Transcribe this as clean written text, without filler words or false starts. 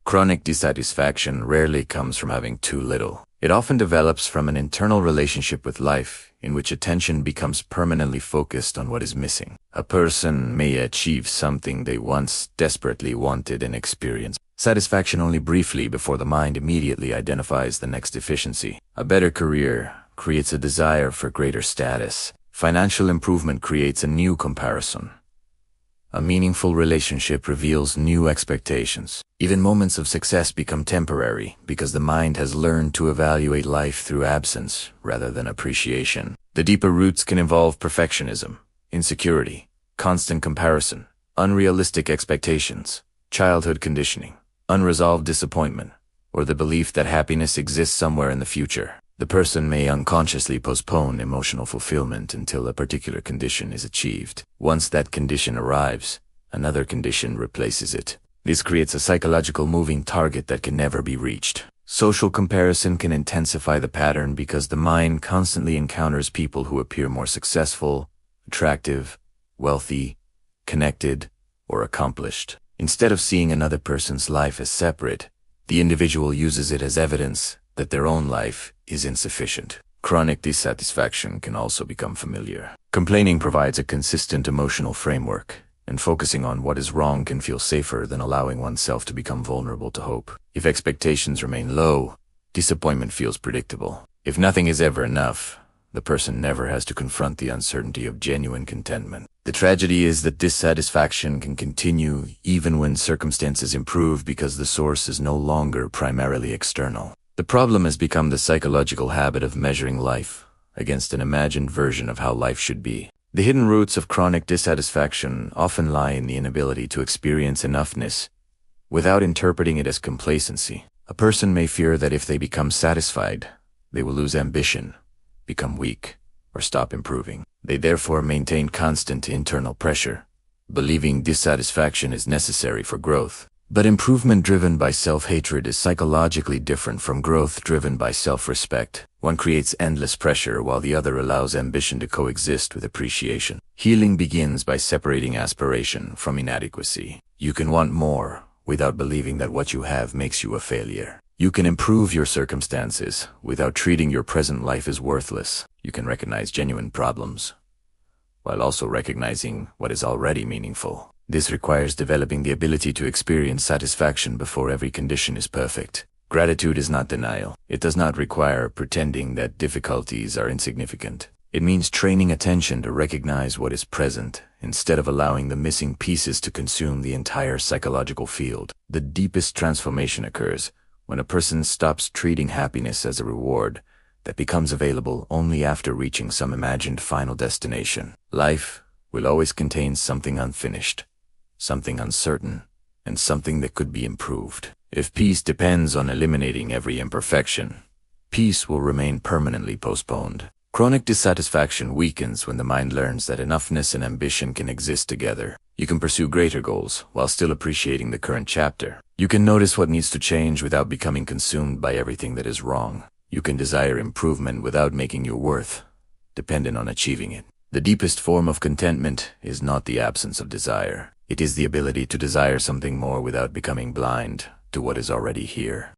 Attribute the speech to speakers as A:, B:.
A: Chronic dissatisfaction rarely comes from having too little. It often develops from an internal relationship with life, in which attention becomes permanently focused on what is missing. A person may achieve something they once desperately wanted and experience satisfaction only briefly before the mind immediately identifies the next deficiency. A better career creates a desire for greater status. Financial improvement creates a new comparison. A meaningful relationship reveals new expectations. Even moments of success become temporary because the mind has learned to evaluate life through absence rather than appreciation. The deeper roots can involve perfectionism, insecurity, constant comparison, unrealistic expectations, childhood conditioning, unresolved disappointment, or the belief that happiness exists somewhere in the future. The person may unconsciously postpone emotional fulfillment until a particular condition is achieved. Once that condition arrives, another condition replaces it. This creates a psychological moving target that can never be reached. Social comparison can intensify the pattern because the mind constantly encounters people who appear more successful, attractive, wealthy, connected, or accomplished. Instead of seeing another person's life as separate, the individual uses it as evidence that their own life is insufficient. Chronic dissatisfaction can also become familiar. Complaining provides a consistent emotional framework, and focusing on what is wrong can feel safer than allowing oneself to become vulnerable to hope. If expectations remain low, disappointment feels predictable. If nothing is ever enough, the person never has to confront the uncertainty of genuine contentment. The tragedy is that dissatisfaction can continue even when circumstances improve because the source is no longer primarily external. The problem has become the psychological habit of measuring life against an imagined version of how life should be. The hidden roots of chronic dissatisfaction often lie in the inability to experience enoughness without interpreting it as complacency. A person may fear that if they become satisfied, they will lose ambition, become weak, or stop improving. They therefore maintain constant internal pressure, believing dissatisfaction is necessary for growth. But improvement driven by self-hatred is psychologically different from growth driven by self-respect. One creates endless pressure while the other allows ambition to coexist with appreciation. Healing begins by separating aspiration from inadequacy. You can want more without believing that what you have makes you a failure. You can improve your circumstances without treating your present life as worthless. You can recognize genuine problems while also recognizing what is already meaningful. This requires developing the ability to experience satisfaction before every condition is perfect. Gratitude is not denial. It does not require pretending that difficulties are insignificant. It means training attention to recognize what is present instead of allowing the missing pieces to consume the entire psychological field. The deepest transformation occurs when a person stops treating happiness as a reward that becomes available only after reaching some imagined final destination. Life will always contain something unfinished, something uncertain, and something that could be improved. If peace depends on eliminating every imperfection, peace will remain permanently postponed. Chronic dissatisfaction weakens when the mind learns that enoughness and ambition can exist together. You can pursue greater goals while still appreciating the current chapter. You can notice what needs to change without becoming consumed by everything that is wrong. You can desire improvement without making your worth dependent on achieving it. The deepest form of contentment is not the absence of desire. It is the ability to desire something more without becoming blind to what is already here.